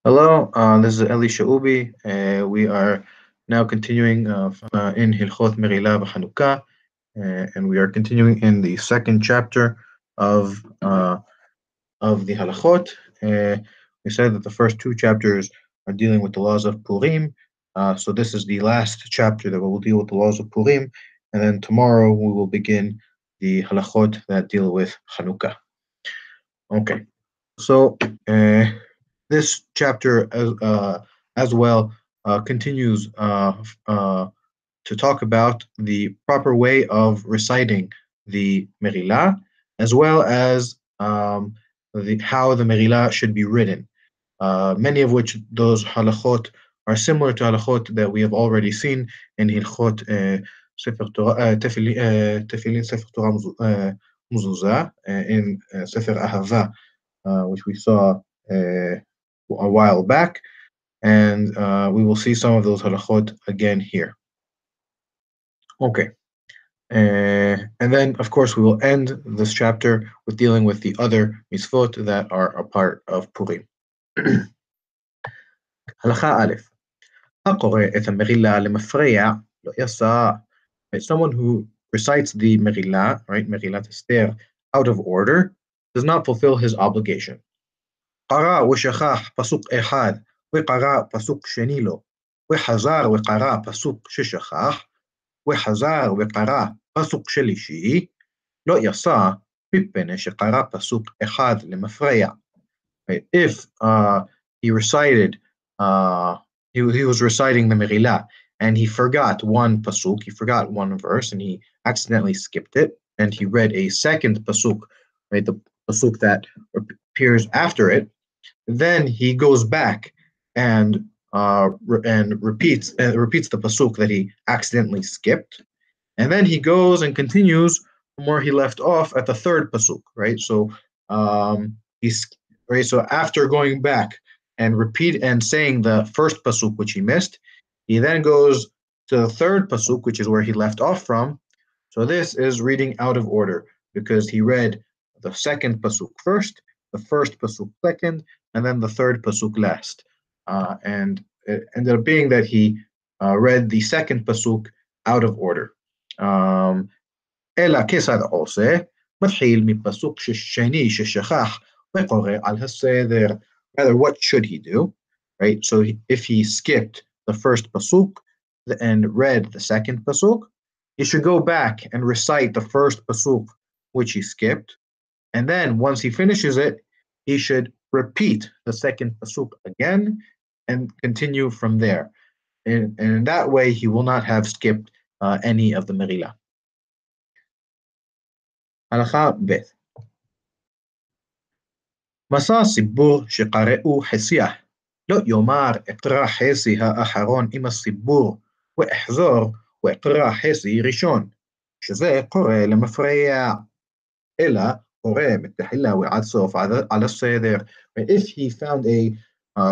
Hello, this is Eli Shaubi. We are now continuing in Hilchot Meghilla Hanukka, and we are continuing in the second chapter of uh, of the Halachot. We said that the first two chapters are dealing with the laws of Purim, so this is the last chapter that will deal with the laws of Purim, and then tomorrow we will begin the Halachot that deal with Hanukka. Okay, so. This chapter as well continues to talk about the proper way of reciting the Meghillah, as well as how the Meghillah should be written. Many of which those halachot are similar to halachot that we have already seen in Hilchot Sefer Torah, Tefillin Sefer Torah Muzuzah, in Sefer Ahava, which we saw a while back, and we will see some of those halachot again here. Okay. And then, of course, we will end this chapter with dealing with the other mitzvot that are a part of Purim. הלכה א', הקורא את המרילה למפרע לא יסע. Someone who recites the Meghillah, right, Megillat Esther, out of order, does not fulfill his obligation. قرأ وشכח פסוק אחד, וקרא פסוק שני לו, וחזר וקרא פסוק ששכח, וחזר וקרא פסוק שלישי, לא יסע, מפני שקרא פסוק אחד למפרע. Right? If he recited, he was reciting the Meghillah, and he forgot one pasuk, he forgot one verse, and he accidentally skipped it, and he read a second pasuk, right, the pasuk that appears after it, then he goes back and repeats the pasuk that he accidentally skipped, and then he goes and continues from where he left off at the third pasuk, right? So he's right. So after going back and saying the first pasuk which he missed, he then goes to the third pasuk, which is where he left off from. So this is reading out of order because he read the second pasuk first, the first pasuk second, and then the third pasuk last. And it ended up being that he read the second pasuk out of order. אלא כיצד עושה? מתחיל מפסוק שני ששכח וקורא על הסדר. Rather, what should he do? Right? So if he skipped the first pasuk and read the second pasuk, he should go back and recite the first pasuk which he skipped, and then once he finishes it, he should repeat the second pasuk again and continue from there. And in that way, he will not have skipped any of the Meghillah. הלכה ב' מסע סיבור שקראו חסייה, לא יאמר אקרא חסי האחרון עם הסיבור, ואחזור ואקרא חסי ראשון, שזה קורא למפרע, אלא קורא מתחילה ועד סוף על הסדר. If he found a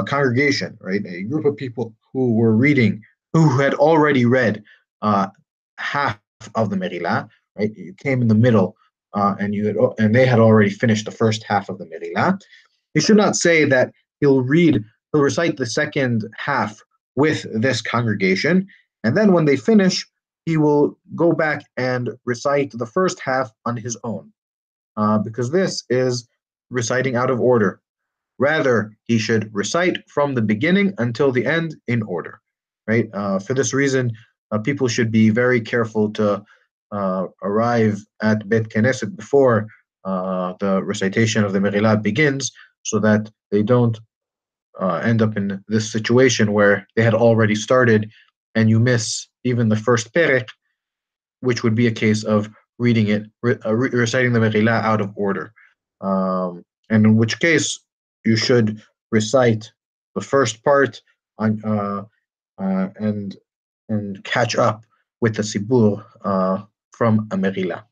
congregation, right, a group of people who were reading, who had already read half of the Meghillah, right, you came in the middle, and they had already finished the first half of the Meghillah, he should not say that he'll recite the second half with this congregation, and then when they finish, he will go back and recite the first half on his own, because this is reciting out of order. Rather, he should recite from the beginning until the end in order, right? For this reason, people should be very careful to arrive at Bet Knesset before the recitation of the Meghillah begins, so that they don't end up in this situation where they had already started and you miss even the first perek, which would be a case of reciting the Meghillah out of order. And in which case, you should recite the first part and catch up with the sibur from a Meghillah.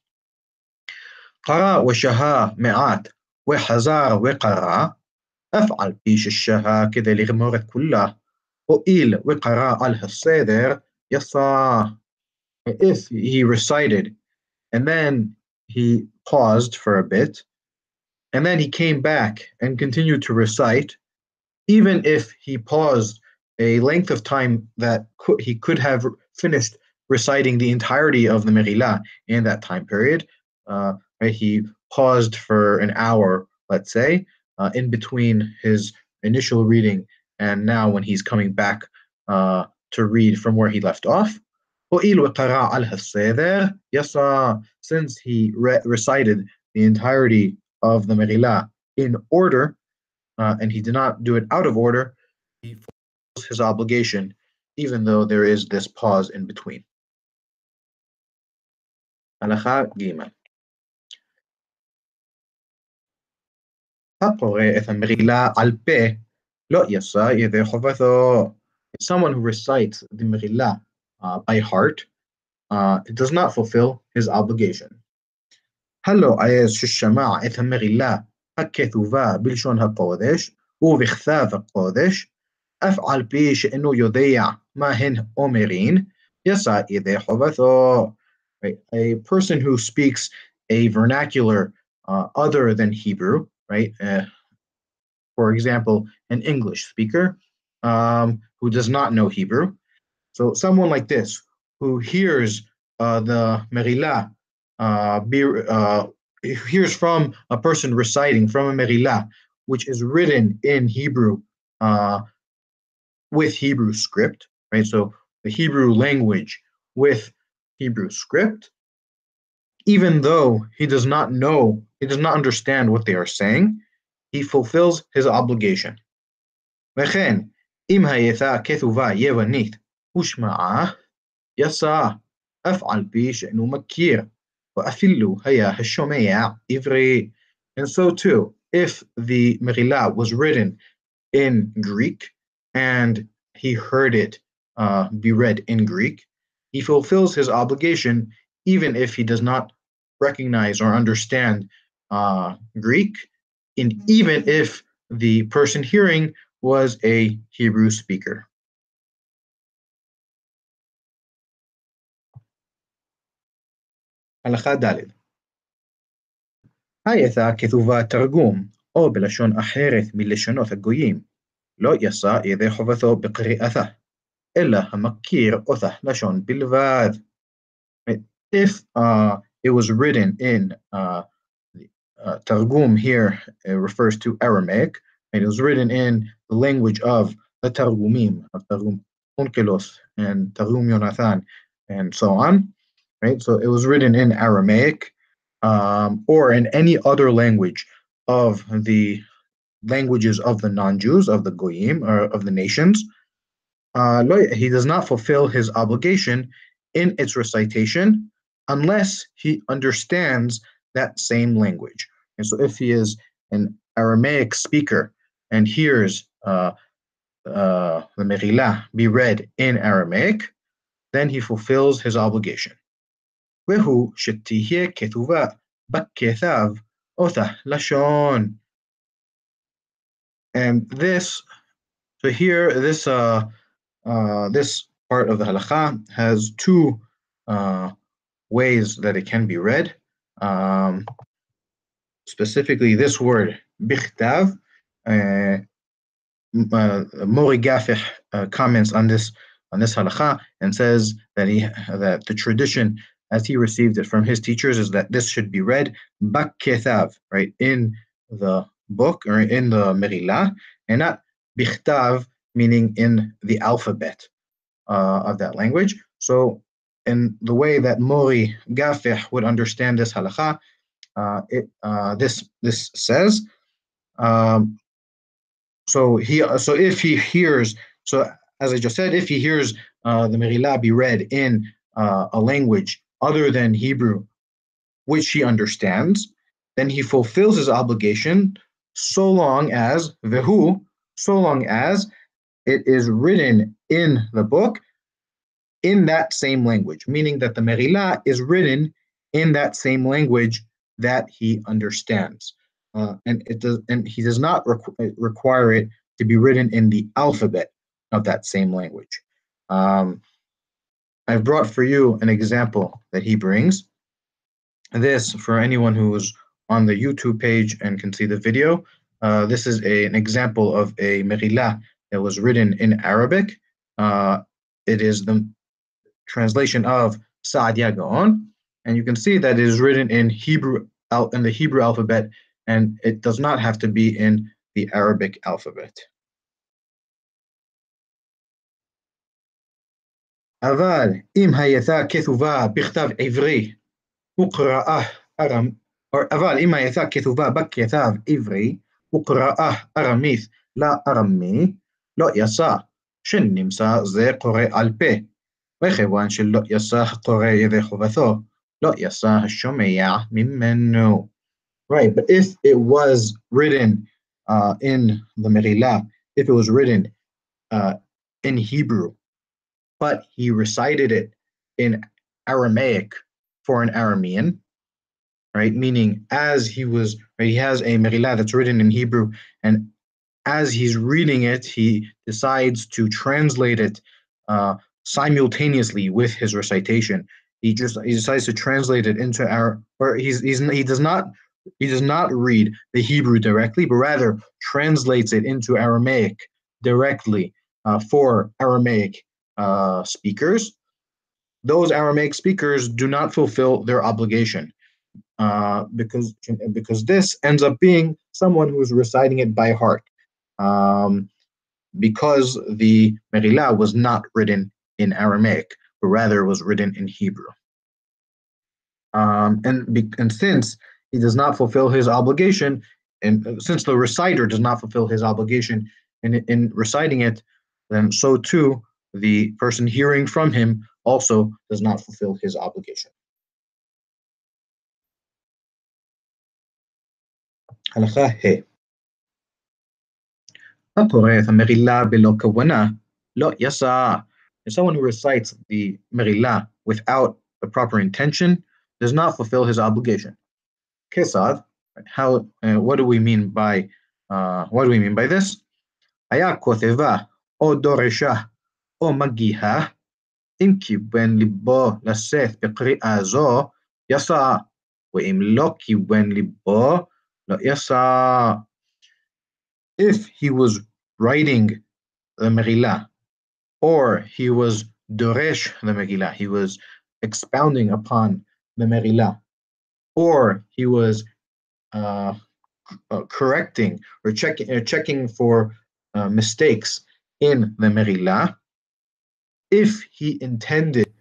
قرأ وشها מעט וחזר וקרא, אף על פי ששها כדי לגמור את כולה, הואיל וקרא על הסדר, יצא. If he recited and then he paused for a bit, and then he came back and continued to recite, even if he paused a length of time that he could have finished reciting the entirety of the Meghilla in that time period. Right, he paused for an hour, let's say, in between his initial reading and now when he's coming back to read from where he left off. Since he recited the entirety of the Meghilla in order, and he did not do it out of order, he fulfills his obligation, even though there is this pause in between. הלכה ג' הקורא את המגילה על פה לא יישא ידי חובתו. Someone who recites the Meghilla by heart, it does not fulfill his obligation. הלא עז ששמע את המגילה הכתובה בלשון הקודש ובכתב הקודש, אף על פי שאינו יודע מה הן אומרין, יישא ידי חובתו. A person who speaks a vernacular other than Hebrew, right? For example, an English speaker who does not know Hebrew. So someone like this who hears the Meghilla, hears from a person reciting from a Meghilla, which is written in Hebrew with Hebrew script, right? So the Hebrew language with Hebrew script, even though he does not know, he does not understand what they are saying, he fulfills his obligation. וכן, אם הייתה כתובה יוונית ושמעה, יסע, אף על פי שאינו מכיר, ואפילו היה השומע עברי. And so too, if the Meghilla was written in Greek and he heard it be read in Greek, he fulfills his obligation even if he does not recognize or understand Greek, and even if the person hearing was a Hebrew speaker. הלכה ד' הייתה כתובה תרגום או בלשון אחרת מלשונות הגויים, לא יישא ידי חובתו בקריאתה, אלא המכיר אותה לשון בלבד. If it was written in Targum here, it refers to Aramaic, and it was written in the language of the Targumim, of Targum Onkelos and Targum Yonathan, and so on, right? So it was written in Aramaic or in any other language of the languages of the non-Jews, of the Goyim, or of the nations. He does not fulfill his obligation in its recitation unless he understands that same language. And so if he is an Aramaic speaker and hears the Meghilla be read in Aramaic, then he fulfills his obligation. והוא שתהיה כתובה בכתב אותה לשון. And this, so here, this part of the halakha has two ways that it can be read. Specifically, this word bichtav. Mori Gafih comments on this halakha and says that the tradition, as he received it from his teachers, is that this should be read baketav, right, in the book or in the Meghilla, and not bichtav, meaning in the alphabet of that language. So, in the way that Mori Gafih would understand this halakha, this says. So if he hears, so as I just said, if he hears the Meghilla be read in a language other than Hebrew, which he understands, then he fulfills his obligation so long as it is written in the book in that same language, meaning that the Meghilla is written in that same language that he understands. And he does not require it to be written in the alphabet of that same language. I've brought for you an example that he brings. This, for anyone who is on the YouTube page and can see the video, This is an example of a Meghilla that was written in Arabic. It is the translation of Sa'dia Gaon, and you can see that it is written in in the Hebrew alphabet, and it does not have to be in the Arabic alphabet. אבל אם הייתה כתובה בכתב עברי וקראה ארם, אבל אם הייתה כתובה בכתב עברי וקראה ארמית לארמי, לא יצא שנמצא זה קורא על פה, וכיוון שלא יצא הקורא ידי חובתו, לא יצא השומע ממנו. Right, but if it was written in the Meghilla, if it was written in Hebrew, but he recited it in Aramaic for an Aramean, right? Meaning, as he was, right, he has a Meghilla that's written in Hebrew, and as he's reading it, he decides to translate it simultaneously with his recitation. He decides to translate it into he does not read the Hebrew directly, but rather translates it into Aramaic directly for Aramaic speakers. Those Aramaic speakers do not fulfill their obligation because this ends up being someone who is reciting it by heart. Because the Meghilla was not written in Aramaic, but rather was written in Hebrew. And since he does not fulfill his obligation, and since the reciter does not fulfill his obligation in reciting it, then so too the person hearing from him also does not fulfill his obligation. הלכה ה' הקורא את המרילה בלא כוונה, לא יסע. Someone who recites the Meghilla without the proper intention does not fulfill his obligation. Kesad, what do we mean by this? היה כותבה או דורשה או מגיהה, אם כיוון ליבו לשאת בקריאה זו, יסע, ואם לא כיוון ליבו, לא יסע. If he was writing the Meghilla, or he was doresh the Meghilla, he was expounding upon the Meghilla, or he was correcting or checking for mistakes in the Meghilla, if he intended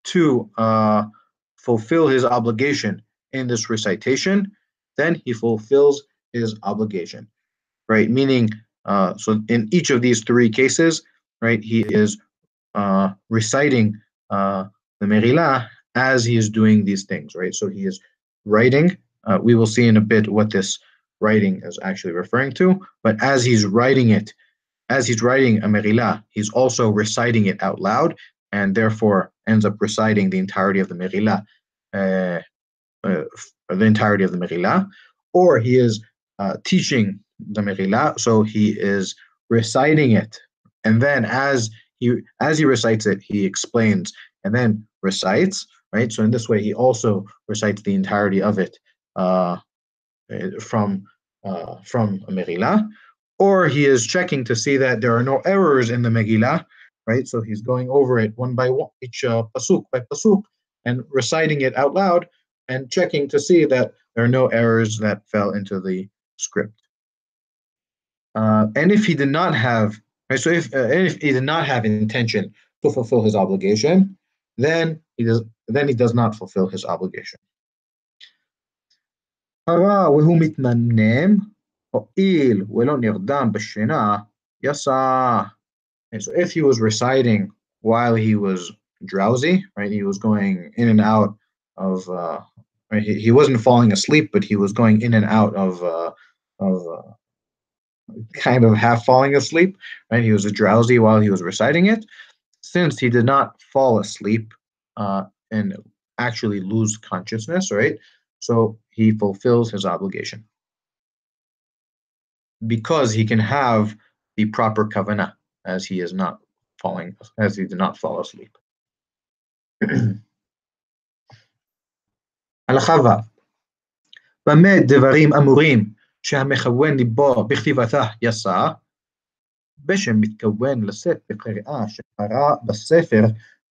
to fulfill his obligation in this recitation, then he fulfills his obligation, right? Meaning, so in each of these three cases, right, he is reciting the Meghilla as he is doing these things, right? So he is writing. We will see in a bit what this writing is actually referring to. But as he's writing a Meghilla, he's also reciting it out loud, and therefore ends up reciting the entirety of the Meghilla, or he is teaching the Meghilla, so he is reciting it, and then as he recites it, he explains and then recites, right? So in this way, he also recites the entirety of it from a Meghilla, or he is checking to see that there are no errors in the Meghilla, right? So he's going over it one by one, each pasuk by pasuk, and reciting it out loud and checking to see that there are no errors that fell into the script. And if he did not have, right, so if he did not have intention to fulfill his obligation, then he does not fulfill his obligation. הרע והוא מתנמנם, הואיל ולא נרדם בשינה, יסע. And so if he was reciting while he was drowsy, right, he was going in and out of, right, he wasn't falling asleep, but he was going in and out of kind of half falling asleep, right? He was drowsy while he was reciting it. Since he did not fall asleep and actually lose consciousness, right? So he fulfills his obligation because he can have the proper kavanah as he did not fall asleep. הלכה ו' במה דברים אמורים שהמכוון ליבו בכתיבתה יסע, ושמתכוון לשאת בקריאה שקרא בספר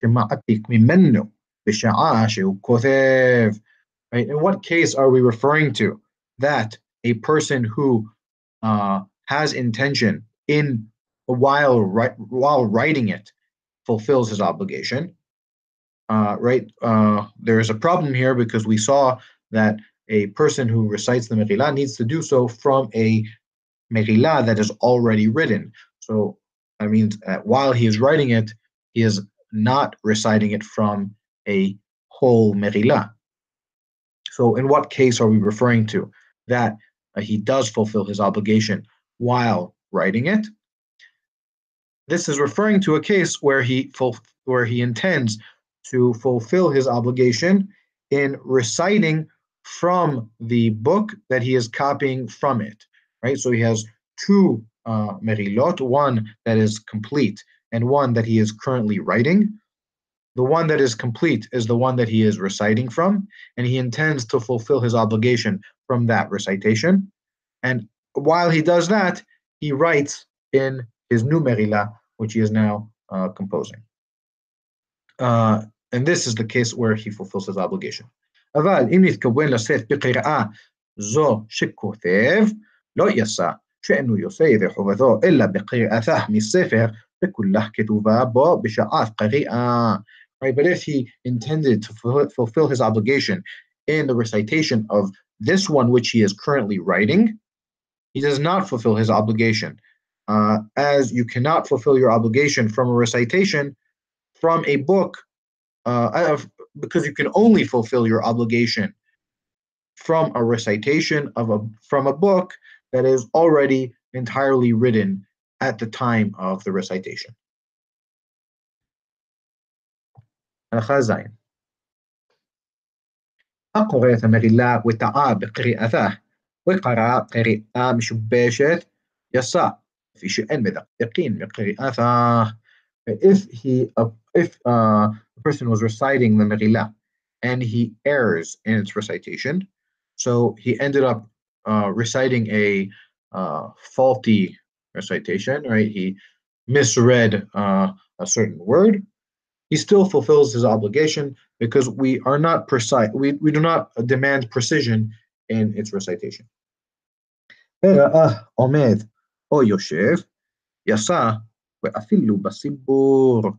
שמעתיק ממנו בשעה שהוא כותב. Right? In what case are we referring to that a person who has intention in while writing it fulfills his obligation? Right? There is a problem here because we saw that a person who recites the Meghilla needs to do so from a Meghilla that is already written. So that means while he is writing it, he is not reciting it from a whole Meghilla. So in what case are we referring to that he does fulfill his obligation while writing it? This is referring to a case where he intends to fulfill his obligation in reciting from the book that he is copying from it, right? So he has two Meghillot, one that is complete and one that he is currently writing. The one that is complete is the one that he is reciting from, and he intends to fulfill his obligation from that recitation. And while he does that, he writes in his new Meghilla, which he is now composing. And this is the case where he fulfills his obligation. אבל אם נתכוון לשאת בקריאה זו שכותב, לא יסע שאינו יוצא ידי חובתו אלא בקריאתה מספר וכולה כתובה בו בשעת קריאה. Right? But if he intended to fulfill his obligation in the recitation of this one which he is currently writing, he does not fulfill his obligation. As you cannot fulfill your obligation from a recitation from a book, because you can only fulfill your obligation from a recitation from a book that is already entirely written at the time of the recitation. الخازين הקורא את המגילה וטעה בקריאתה וקרא קריאה משובשת יסע כפי שאין מדקדקין בקריאתה. If a person was reciting the Meghilla and he errs in its recitation, so he ended up reciting a faulty recitation, right? He misread a certain word. He still fulfills his obligation because we are not precise. We do not demand precision in its recitation. עומד או יושב, יסע ואפילו בסיפור,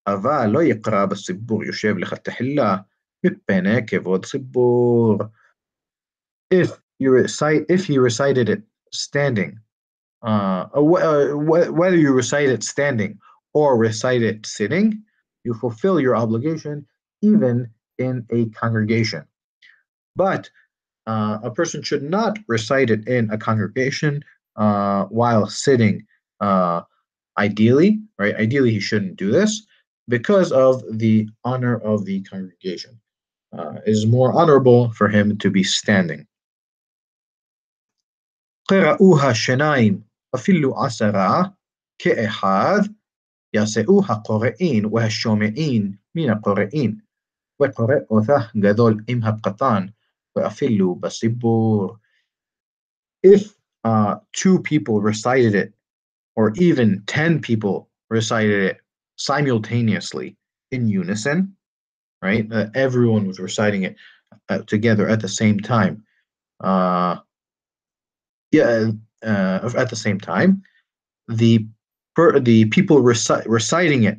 אבל לא יקרא בסיפור יושב לך תחילה, מפני כבוד סיפור. If he recited it standing, whether you recite it standing or recite it sitting, you fulfill your obligation even in a congregation. But a person should not recite it in a congregation while sitting. Ideally, right? Ideally, he shouldn't do this because of the honor of the congregation. It is more honorable for him to be standing. قرأوها שניים אפילו עשרה כאחד יעשאו הקוראים והשומעים מן הקוראים וקורא אותה גדול עם הקטן ואפילו בסיפור. If two people recited it, or even 10 people recited it simultaneously in unison, right? Everyone was reciting it together at the same time. At the same time, the people reciting it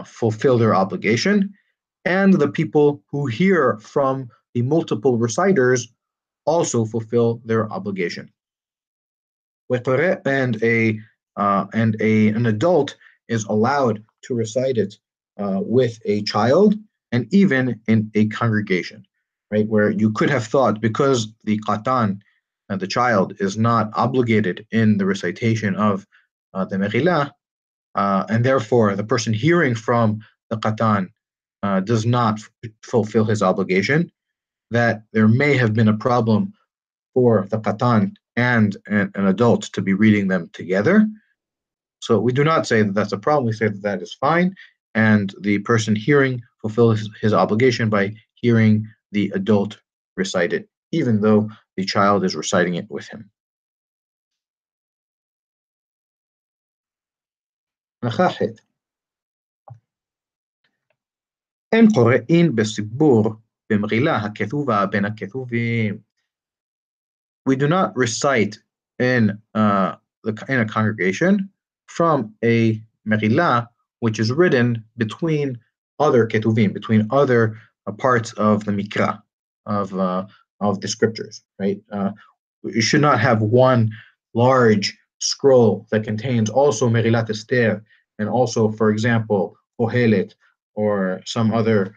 fulfill their obligation, and the people who hear from the multiple reciters also fulfill their obligation. And an adult is allowed to recite it with a child and even in a congregation, right? Where you could have thought because the qatan, the child, is not obligated in the recitation of the Meghilla, and therefore the person hearing from the qatan does not fulfill his obligation, that there may have been a problem for the qatan and an adult to be reading them together. So we do not say that that's a problem. We say that that is fine, and the person hearing fulfills his obligation by hearing the adult recite it even though the child is reciting it with him. אין קוראין בסיפור במגילה הכתובה בין הכתובים. We do not recite in a congregation from a Meghilla, which is written between other ketuvim, between other parts of the Mikra, of the scriptures, right? You should not have one large scroll that contains also Meghillat Esther and also, for example, Kohelet or some other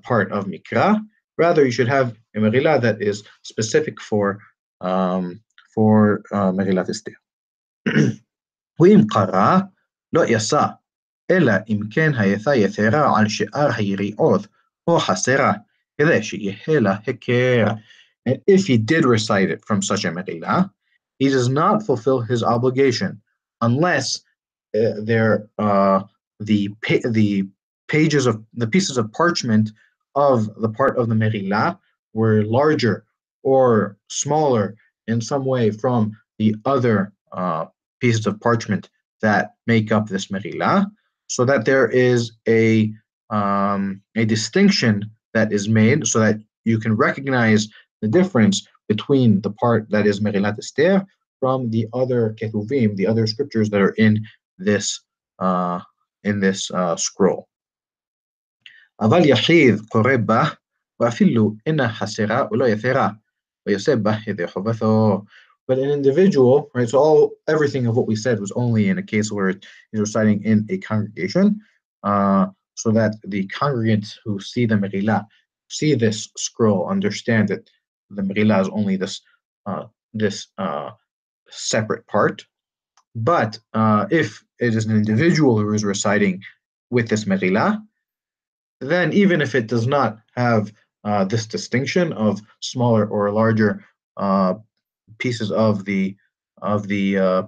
part of Mikra. Rather, you should have a Meghillah that is specific for Meghillat Esther. ואם קרא, לא יעשה, אלא אם כן הייתה יתרה על שאר היריעות, או חסרה, כדי שיהיה לה הכר. And if he did recite it from such a Meghillah, he does not fulfill his obligation unless the pieces of parchment of the part of the Meghillah were larger or smaller in some way from the other pieces of parchment that make up this Meghillah, so that there is a distinction that is made so that you can recognize the difference between the part that is Meghillat Esther from the other ketuvim, the other scriptures that are in this scroll. אבל יחיד קורא בה, ואפילו אינה חסרה ולא יתרה, ויעשה בה ידי חובתו. But an individual, right? So everything of what we said was only in a case where he's reciting in a congregation, so that the congregants who see the Meghillah, see this scroll, understand that the Meghillah is only this separate part. But if it is an individual who is reciting with this Meghillah, then even if it does not have this distinction of smaller or larger pieces of the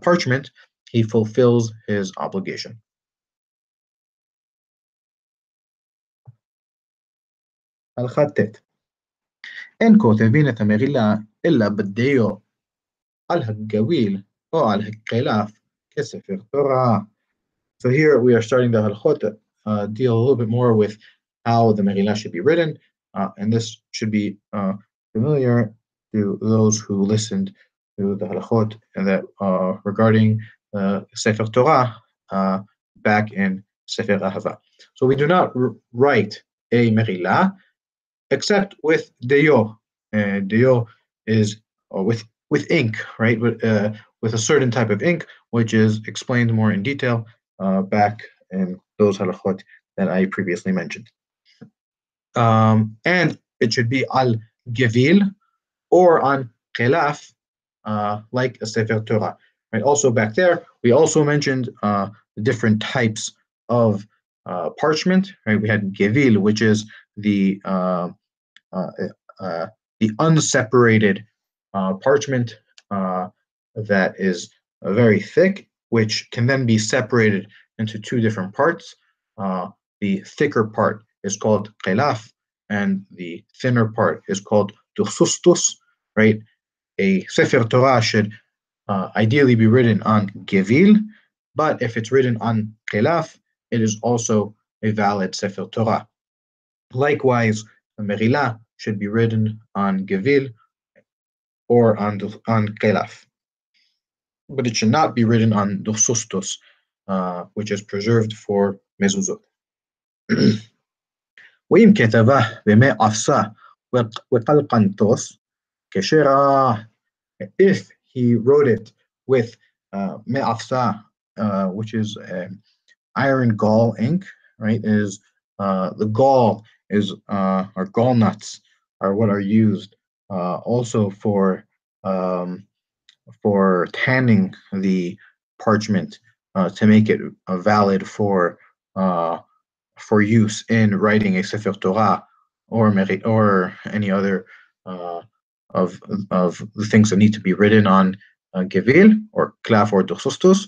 parchment, he fulfills his obligation. הלכה ט' אין כותבין את המגילה אלא בדיו על הגוויל או על הקלף כספר תורה. So here we are starting the halachot that deal a little bit more with how the Meghillah should be written, and this should be familiar to those who listened to the halachot and that regarding Sefer Torah back in Sefer Ahava. So we do not write a Meghillah except with deyo. Deyo is with ink, right? With a certain type of ink, which is explained more in detail back in those halachot that I previously mentioned. And it should be al gevil or on kelaf, like a Sefer Torah. Right. Also back there, we also mentioned the different types of parchment. Right. We had gevil, which is the unseparated parchment that is very thick, which can then be separated into two different parts. The thicker part is called kelaf, and the thinner part is called dursustus. Right. A Sefer Torah should ideally be written on gevil, but if it's written on kelaf, it is also a valid Sefer Torah. Likewise, a Meghillah should be written on gevil or on kelaf, but it should not be written on dursustus, which is preserved for mezuzot. ואם כתבה במי עפסה וקלקנטוס, if he wrote it with me'afsa, which is iron gall ink, right? Is the gall is or gall nuts are what are used also for tanning the parchment to make it valid for use in writing a Sefer Torah or any other of the things that need to be written on gevil or klaf or dursustus,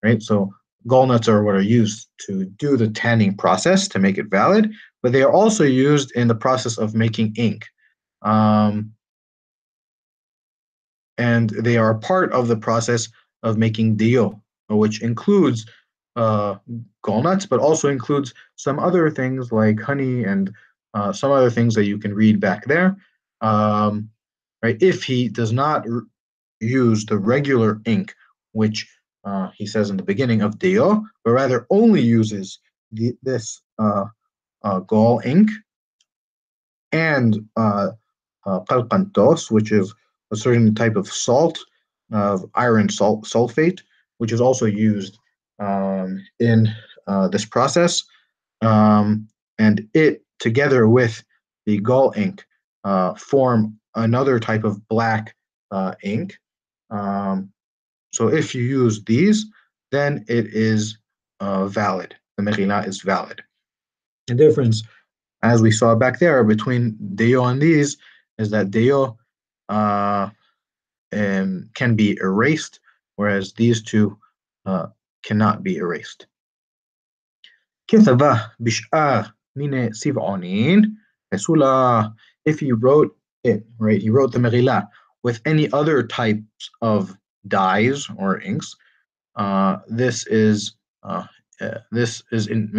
right? So gallnuts are what are used to do the tanning process to make it valid, but they are also used in the process of making ink. and they are part of the process of making dio, which includes gallnuts, but also includes some other things like honey and some other things that you can read back there. Right? If he does not use the regular ink, which he says in the beginning of dio, but rather only uses this gall ink and qalqantos, which is a certain type of salt, of iron sulfate, which is also used in this process. And it, together with the gall ink, form another type of black ink. Um, so if you use these, then it is valid. The Meghilla is valid. The difference, as we saw back there, between Deo and these is that Deo uh, can be erased, whereas these two cannot be erased. كتب بشعار من سبعونين Resula, if he wrote it, right, he wrote the Meghilla with any other types of dyes or inks,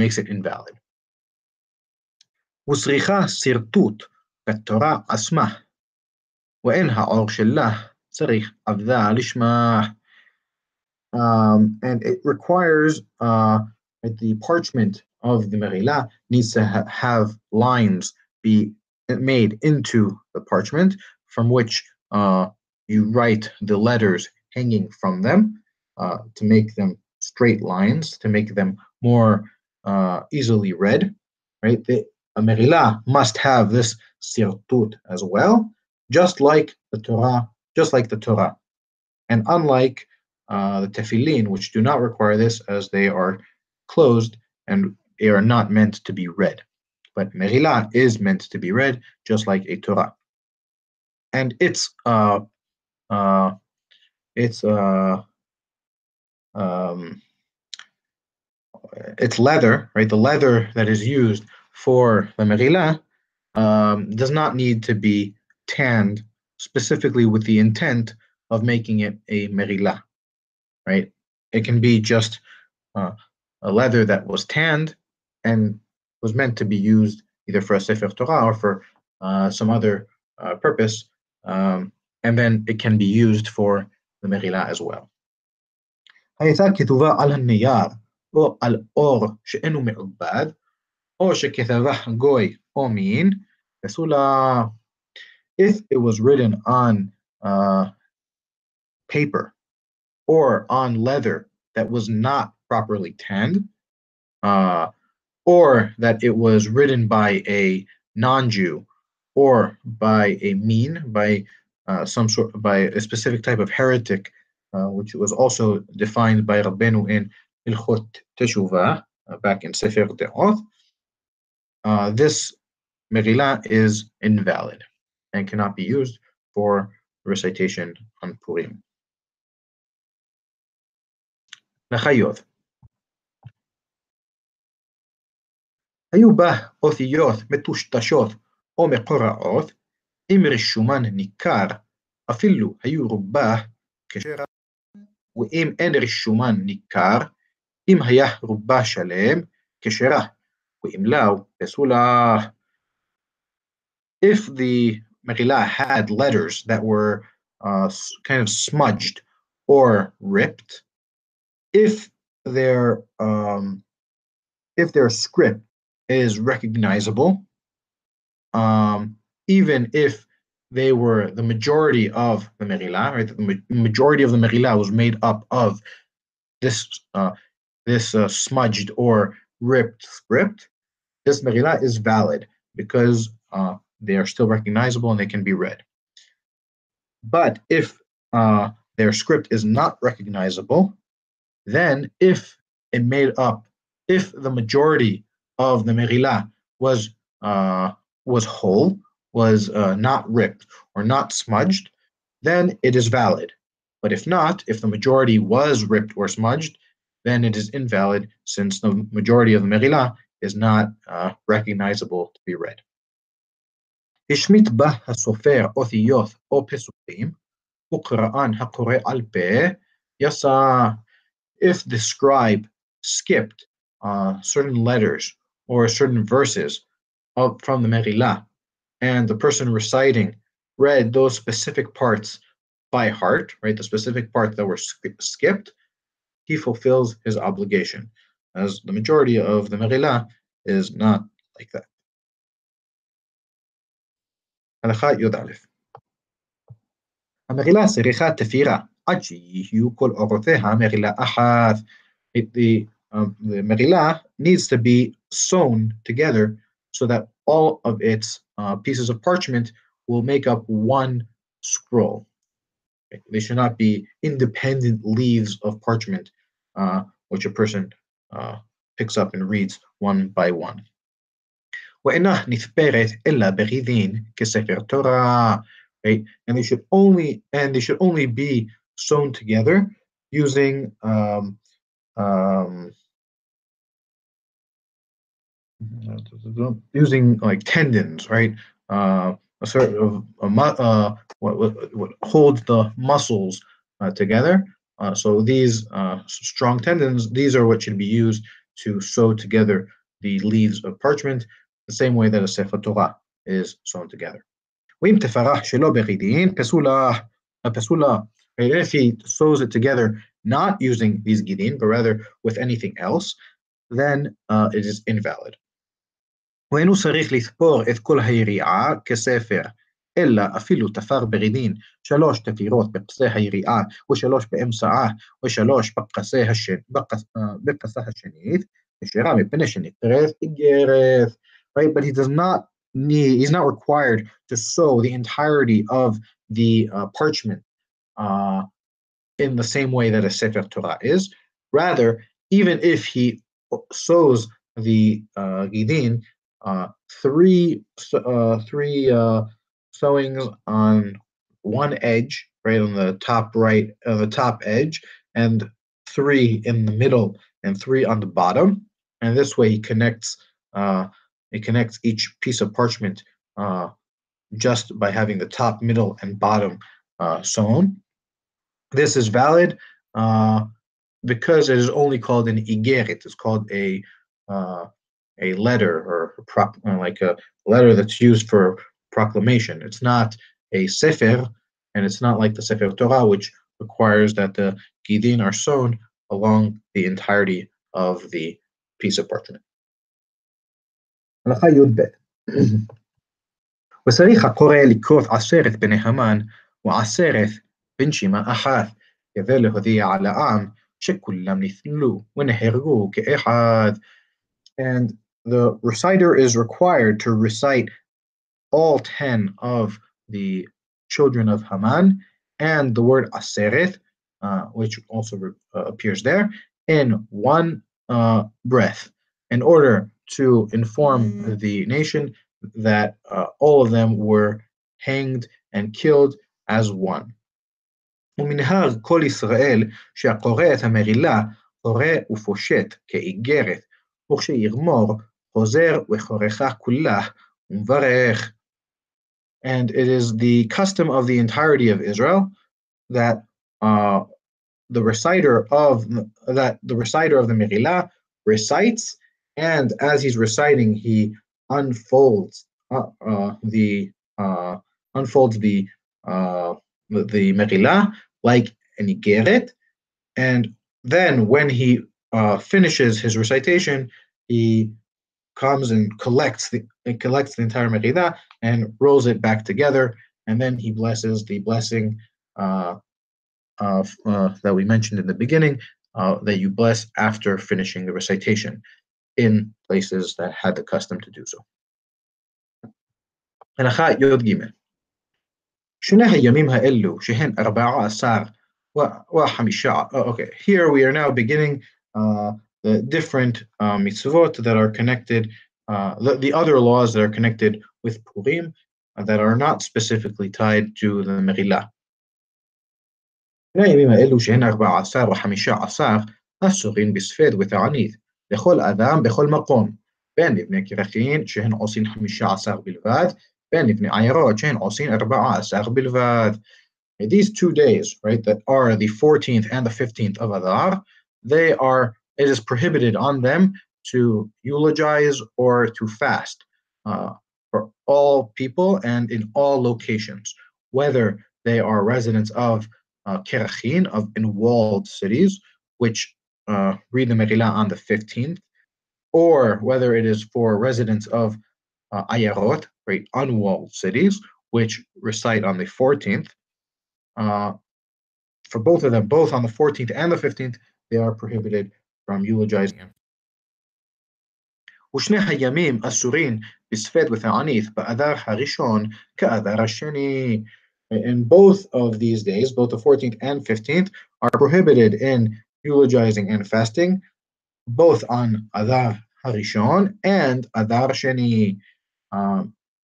makes it invalid. وصريخة سرتوت كالترى أسمه وإنها عرش الله صريخ أبذال اسمه. And it requires that the parchment of the Meghilla needs to have lines be made into the parchment from which you write the letters hanging from them to make them straight lines, to make them more easily read. Right? The Meghilla must have this sirtut as well, just like the Torah. And unlike the tefillin, which do not require this as they are closed and they are not meant to be read. But Meghilla is meant to be read just like a Torah. And its um, leather, right? The leather that is used for the Meghilla does not need to be tanned specifically with the intent of making it a Meghilla, right? It can be just a leather that was tanned and was meant to be used either for a Sefer Torah or for some other purpose, and then it can be used for the Meghilla as well. הייתה כתובה על הנייר או על אור שאינו מעובד, או שכתבה גוי או מין, עשו לה, if it was written on paper or on leather that was not properly tanned, or that it was written by a non-Jew or by a mean, by by a specific type of heretic, which was also defined by Rabbeinu in Ilchot Teshuvah, back in Sefer De'oth. This Meghilla is invalid and cannot be used for recitation on Purim. לחיות. היו בה אותיות מטושטשות או מקורעות, אם רישומן ניכר, אפילו היו רובה כשרה, ואם אין רישומן ניכר, אם היה רובה שלם כשרה, ואם לאו פסולה. If the Meghilla had letters that were kind of smudged or ripped, if their script is recognizable, even if they were the majority of the Meghilla, right? The majority of the Meghilla was made up of this smudged or ripped script. This Meghilla is valid because they are still recognizable and they can be read. But if their script is not recognizable, then if the majority of the Meghilla was whole, was not ripped or not smudged, then it is valid. But if not, if the majority was ripped or smudged, then it is invalid since the majority of the Meghilla is not recognizable to be read. השמיט בה הסופר אותיות או פסוקים, וקראן הקורא על פה, יסע. If the scribe skipped certain letters or certain verses from the Meghilla, and the person reciting read those specific parts by heart, right, the specific parts that were skipped, he fulfills his obligation, as the majority of the Meghilla is not like that. הלכה י"א. המגילה צריכה תפירה עד שיהיו כל אורותיה מגילה אחת. The Meghilla needs to be sewn together so that all of its pieces of parchment will make up one scroll. They should not be independent leaves of parchment, which a person picks up and reads one by one. وإنها نثبرت إلا بغيدين كسفر تورا. Right? And they should only be sewn together using using like tendons, right? A sort of what holds the muscles together. So these strong tendons, these are what should be used to sew together the leaves of parchment, the same way that a Sefer Torah is sewn together. ואם תפרח שלא בגידין, פסולה. If he sews it together not using these gidin, but rather with anything else, then it is invalid. ואינו צריך לספור את כל היריעה כספר, אלא אפילו תפר בגידין 3 תפירות בפסי היריעה ו3 באמצעה ו3 בקסה השנית, נשארה מפני שנקראת איגרת. Right? But he's not required to sew the entirety of the parchment in the same way that a Sefer Torah is. Rather, even if he sews the gidin, three sewings on one edge, right on the top right, the top edge, and 3 in the middle and 3 on the bottom, and this way he connects each piece of parchment just by having the top, middle, and bottom sewn. This is valid because it is only called an igeret. It's called a letter or like a letter that's used for proclamation. It's not a sefer, and it's not like the Sefer Torah, which requires that the gidin are sewn along the entirety of the piece of parchment. הלכה י"ב. וצריך הקורא לקרוא 10 בני המן ו10 בנשימה אחת, כדי להודיע על העם שכולם נפלו ונהרגו כאחד. And the reciter is required to recite all 10 of the children of Haman and the word aseret, which also appears there, in one breath, in order to inform the nation that all of them were hanged and killed as one. ומנהג כל ישראל שהקורא את המגילה קורא ופושט כאיגרת, וכשיגמור חוזר וחורך כולה ומברך. And it is the custom of the entirety of Israel that the reciter of the Meghilla recites, and as he's reciting, he unfolds the Meghilla like an igeret, and then when he finishes his recitation, he comes and collects the entire Meghilla and rolls it back together, and then he blesses the blessing that we mentioned in the beginning, that you bless after finishing the recitation in places that had the custom to do so. הלכה י"ג. שני הימים האלו שהן 14 ו15. Okay, here we are now beginning the different mitzvot that are connected, the other laws that are connected with Purim that are not specifically tied to the Meghilla. שני הימים האלו שהן 14 ו15 אסורים בספד ותענית לכל אדם בכל מקום, בין לבני כרכין שהן עושים 15 בלבד, בין לבני עיירות שהן עושים 14 בלבד. These 2 days, right, that are the 14th and the 15th of Adar, it is prohibited on them to eulogize or to fast for all people and in all locations, whether they are residents of Kerachin, of in walled cities, which read the Meghilla on the 15th, or whether it is for residents of Ayarot, right, unwalled cities, which recite on the 14th. For both of them, both on the 14th and the 15th, they are prohibited from eulogizing him. ושני הימים אסורים בספד ותענית באדר הראשון כאדר השני. And both of these days, both the 14th and 15th, are prohibited in eulogizing and fasting, both on Adar Harishon and Adar Sheni.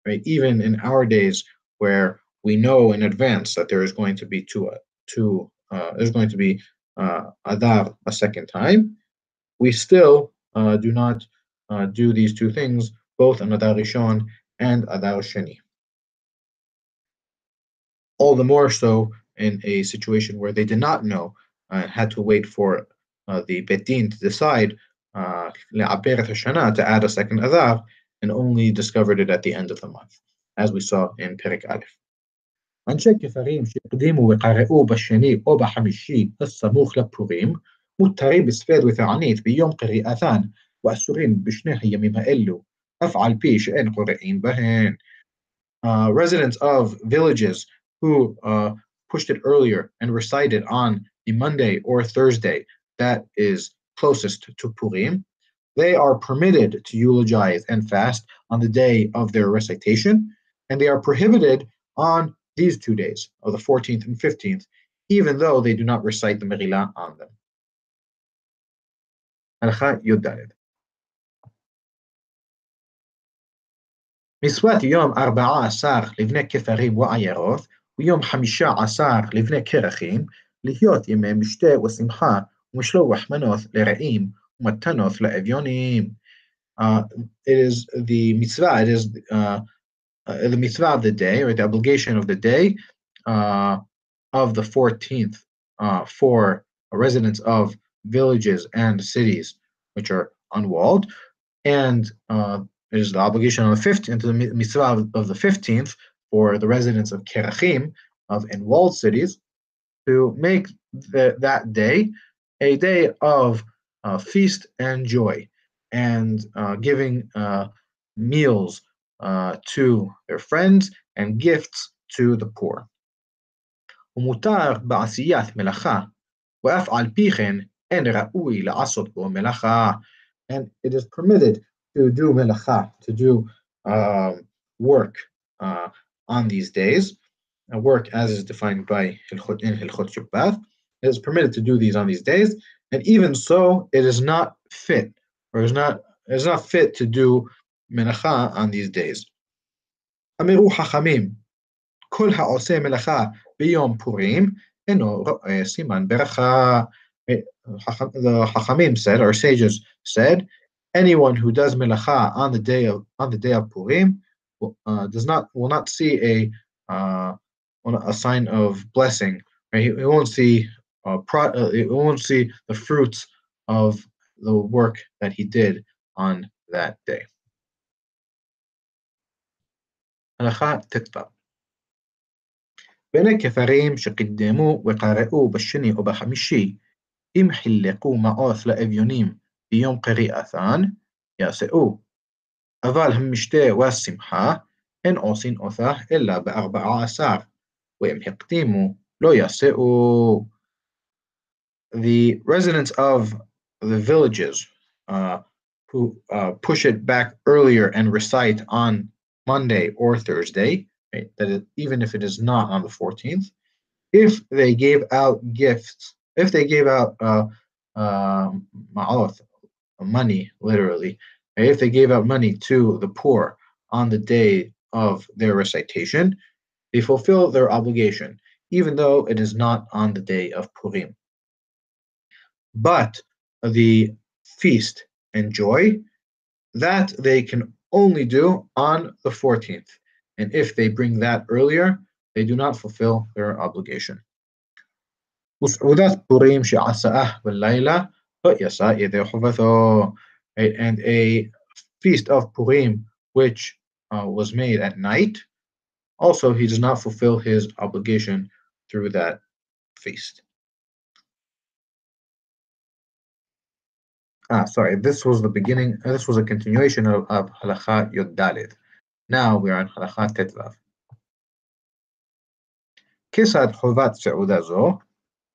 Right, even in our days, where we know in advance that there is going to be there's going to be Adar a second time, we still do not do these two things, both on Adar Rishon and Adar Sheni. All the more so in a situation where they did not know, had to wait for the Bet Din to decide to add a second Adar, and only discovered it at the end of the month, as we saw in Perek Aleph. אנשי כפרים שהקדימו וקראו בשני או בחמישי הסמוך לפורים, מותרים בספד ותענית ביום קריאתן, ואסורים בשני הימים האלו, אף על פי שאין קוראים בהן. Residents of villages who pushed it earlier and recited on the Monday or Thursday that is closest to Purim, they are permitted to eulogize and fast on the day of their recitation, and they are prohibited on these 2 days of the 14th and 15th, even though they do not recite the Meghilla on them. הלכה י"ד. מצוות יום 14 לבני כפרים ועיירות, ויום 15 לבני כרכים, להיות ימי משתה ושמחה, ומשלוח מנות לרעים, ומתנות לאביונים. It is the mitzvah, the mitzvah of the day, or the obligation of the day of the 14th for residents of villages and cities which are unwalled, and it is the obligation on the 15th, the mitzvah of the 15th for the residents of Kerachim, of in-walled cities, to make that day a day of feast and joy, and giving meals to their friends and gifts to the poor. ומותר בעשיית מלאכה, ואף על פי כן אין ראוי לעשות בו מלאכה. And it is permitted to do melacha, to do work on these days, work as is defined by in Hilchot Shabbat. It is permitted to do these on these days, and even so, it is not fit, or it is not fit to do melacha on these days. אמרו חכמים, כל העושה מלאכה ביום פורים אינו רואה סימן ברכה. The Chachamim said, our sages said, anyone who does melacha on the day of Purim will not see a sign of blessing. Right? He won't see the fruits of the work that he did on that day. הלכה ט"ו. בין הכפרים שקדמו וקראו בשני או בחמישי, אם חילקו מעוז לאביונים ביום קריאתן, יעשהו. אבל המשתה והשמחה אין עושים אותה אלא ב14, ואם הקדימו לא יעשהו. The residents of the villages who push it back earlier and recite on Monday or Thursday, right, even if it is not on the 14th, if they gave out gifts, if they gave out ma'oth, money, literally, right, if they gave out money to the poor on the day of their recitation, they fulfill their obligation, even though it is not on the day of Purim. But the feast and joy, that they can only do on the 14th. And if they bring that earlier, they do not fulfill their obligation. وسعودات بوريم שעשאה בלילה לא יעשה ידי חובתו. And a feast of Purim which was made at night, also he does not fulfill his obligation through that feast. Sorry, this was the beginning, this was a continuation of Halakha Yod Daled. Now we are on Halakha Tet Vav. כיצד חובת סעודה זו?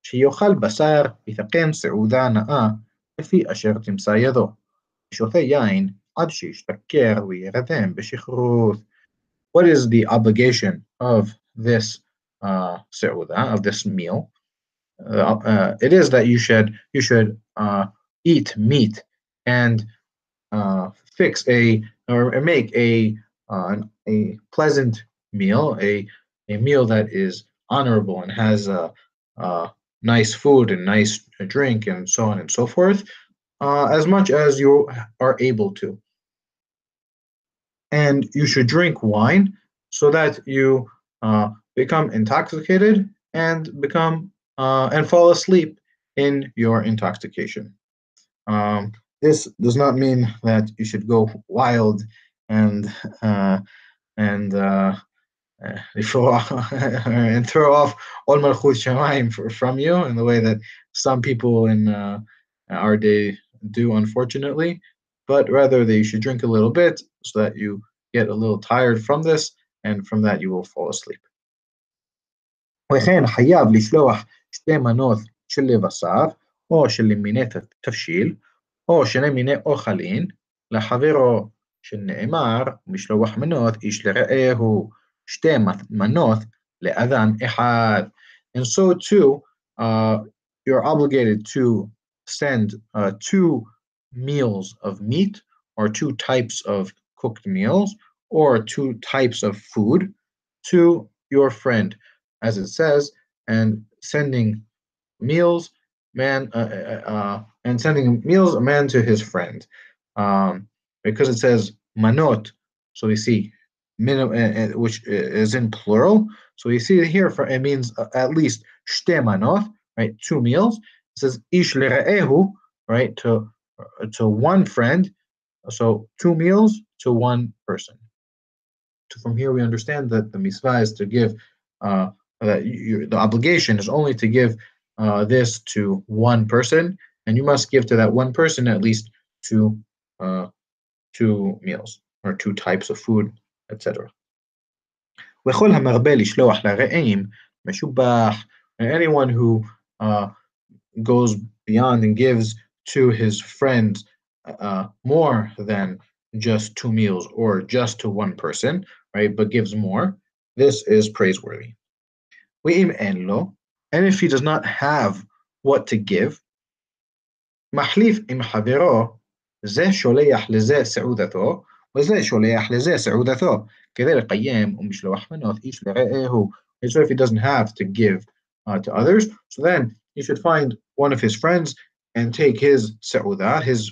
שיאכל בשר ויתקן סעודה נאה לפי אשר תמצא ידו. שותה יין עד שישתכר וירדם בשכרות. What is the obligation of this sa'udah, of this meal? It is that you should eat meat and fix or make a pleasant meal, a meal that is honorable and has nice food and nice drink and so on and so forth, as much as you are able to. And you should drink wine so that you become intoxicated and fall asleep in your intoxication. This does not mean that you should go wild and throw off all malchut shamayim from you in the way that some people in our day do, unfortunately, but rather that you should drink a little bit so that you get a little tired from this, and from that you will fall asleep. וכן חייב לשלוח שתי מנות של בשר או של מיני תבשיל או שני מיני אוכלין לחברו שנאמר משלוח מנות איש לרעהו שתי מנות לאדם אחד. And so too, you're obligated to send 2 meals of meat or 2 types of cooked meals or 2 types of food to your friend, as it says, and sending meals a man to his friend, because it says manot. So we see which is in plural. So you see here, it means at least shte manot, right? 2 meals. It says ish le're'ehu, right? To one friend. So 2 meals to one person. So from here we understand that the mitzvah is to give, the obligation is only to give this to one person, and you must give to that one person at least 2 meals or 2 types of food, etc. וכל המרבה לשלוח לרעים משובח. Anyone who goes beyond and gives to his friends more than just 2 meals or just to one person, right, but gives more, this is praiseworthy. ואם אין לו, and if he does not have what to give, מחליף עם חברו, זה שולח לזה סעודתו, וזה שולח לזה סעודתו, כדי לקיים ומשלוח מנות איש לרעהו. And so if he doesn't have to give to others, so then he should find one of his friends and take his sa'udah, his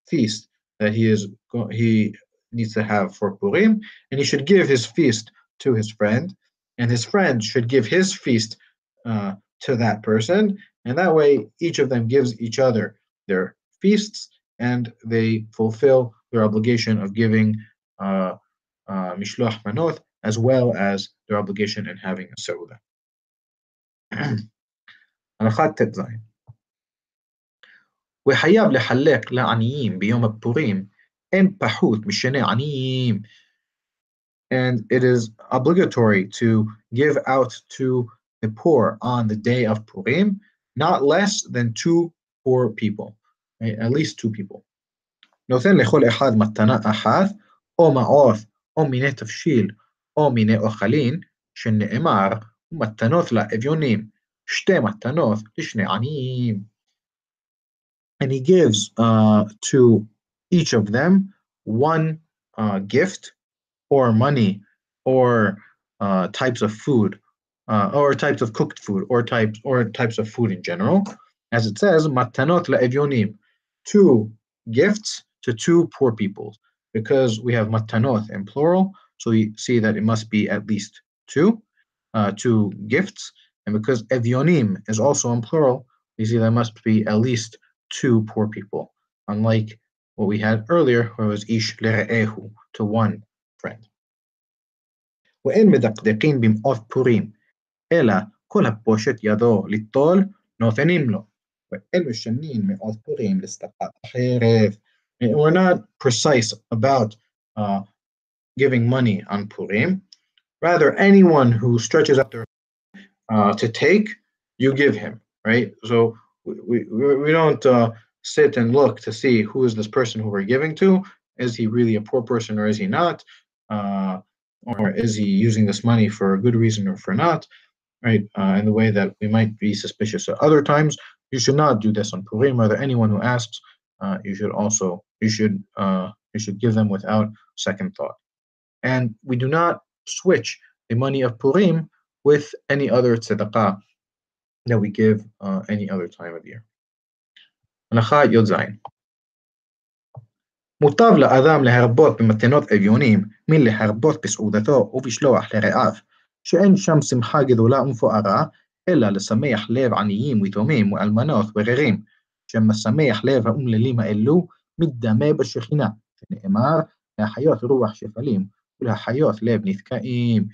feast that he needs to have for Purim, and he should give his feast to his friend, and his friend should give his feast to that person, and that way each of them gives each other their feasts, and they fulfill their obligation of giving mishloach manot, as well as their obligation in having a seudah. הלכת ט"ז וחייב לחלק לעניים ביום הפורים אין פחות משני עניים. And it is obligatory to give out to the poor on the day of Purim, not less than 2 poor people, right? At least 2 people. נותן לכל אחד מתנה אחת, או מעוף, או מיני תבשיל, או מיני אוכלין, שנאמר, מתנות לאביונים, שתי מתנות לשני עניים. And he gives to each of them 1 gift, or money, or types of food, or types of cooked food, or types of food in general. As it says, matanot la'evyonim, 2 gifts to 2 poor people. Because we have matanot in plural, so you see that it must be at least 2. two gifts, and because evyonim is also in plural, we see there must be at least two poor people, unlike what we had earlier, where it was ish lere'ehu, to one friend. ואין מדקדקים במעוז פורים, אלא כל הפושט ידו ליטול נותנים לו, ואין משנים מעוז פורים לצדקת החרב. We're not precise about giving money on Purim. Rather, anyone who stretches out their to take, you give him, right? So we don't sit and look to see who is this person who we're giving to. Is he really a poor person or is he not? Or is he using this money for a good reason or for not? Right? In the way that we might be suspicious at other times, you should not do this on Purim. Rather, anyone who asks, you should give them without second thought. And we do not switch the money of Purim with any other tzedakah that we give any other time of year. הנחה י"ז מוטב לאדם להרבות במתנות אביונים מלהרבות בסעודתו ובשלוח לרעיו, שאין שם שמחה גדולה ומפוארה, אלא לשמח לב עניים ויתומים ואלמנות וגרים, שמשמח לב האומללים האלו מתדמה בשכינה, שנאמר להחיות רוח שפלים ולהחיות לב נתקעים.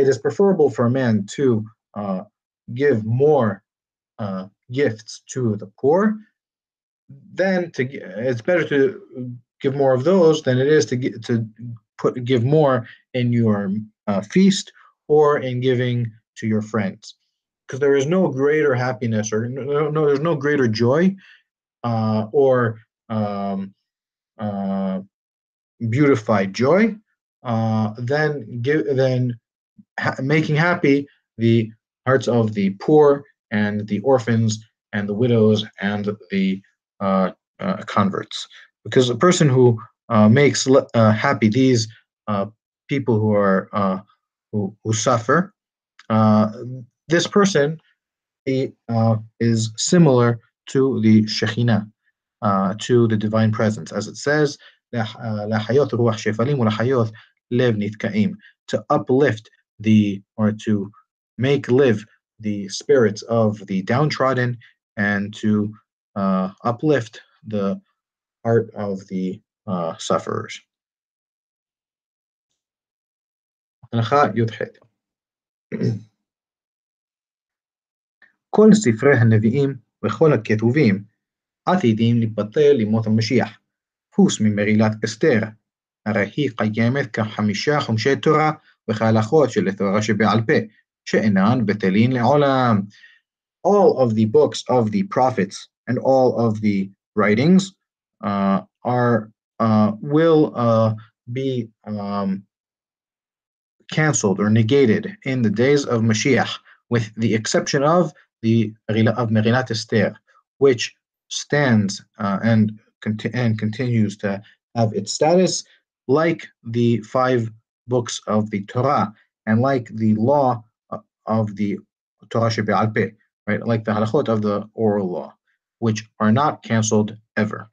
It is preferable for a man to give more gifts to the poor than to. It's better to give more of those than it is to give more in your feast or in giving to your friends, because there is no greater happiness or there's no greater joy or beautified joy than making happy the hearts of the poor and the orphans and the widows and the converts. Because a person who makes happy these people who are who suffer, this person is similar to the Shekhinah, to the divine presence, as it says, להחיות רוח שפלים ולהחיות לב נתקעים, to uplift or to make live the spirits of the downtrodden and to uplift the heart of the sufferers. הנחה י"ח כל ספרי הנביאים וכל הכתובים עתידים להתבטל לימות המשיח, חוץ ממגילת אסתר, הרי היא קיימת כ5 חומשי תורה וכהלכות של התורה שבעל פה, שאינן בטלין לעולם. All of the books of the prophets and all of the writings will be canceled or negated in the days of Mashiach, with the exception of the Megillat Esther, which stands and continues to have its status like the 5 books of the Torah and like the law of the Torah shebe'al peh, right? Like the halachot of the oral law, which are not canceled ever.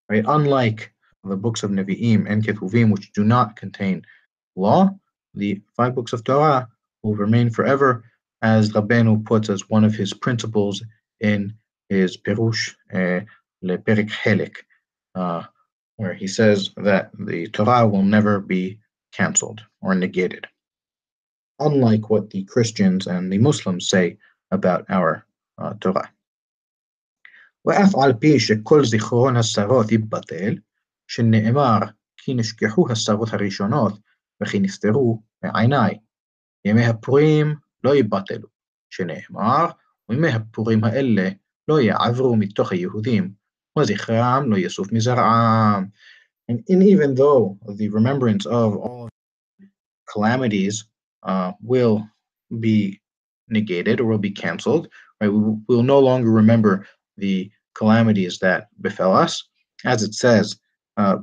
Right? Unlike the books of Nevi'im and Ketuvim, which do not contain law, the 5 books of Torah will remain forever, as Rabbeinu puts as one of his principles in his Perush lePerik Helek, where he says that the Torah will never be canceled or negated, unlike what the Christians and the Muslims say about our Torah. ואף על פי שכל זיכרון השרות יתבטל, שנאמר כי נשכחו השרות הראשונות וכי נסתרו מעיניי, ימי הפורים לא יבטלו, שנאמר וימי הפורים האלה לא יעברו מתוך היהודים, וזכרם לא יסוף מזרעם. And even though the remembrance of all calamities will be negated or will be canceled, right? We will no longer remember the calamities that befell us, as it says,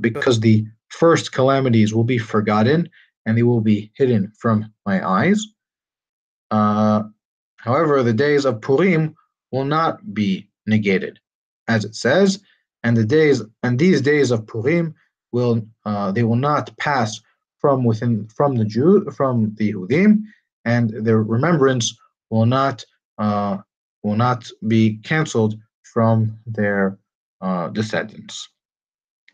because the first calamities will be forgotten and they will be hidden from my eyes. However, the days of Purim will not be negated, as it says, and these days of Purim will not pass from the Yehudim, and their remembrance will not uh, will not be canceled from their descendants.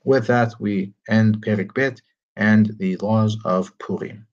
With that, we end Perik Bet and the laws of Purim.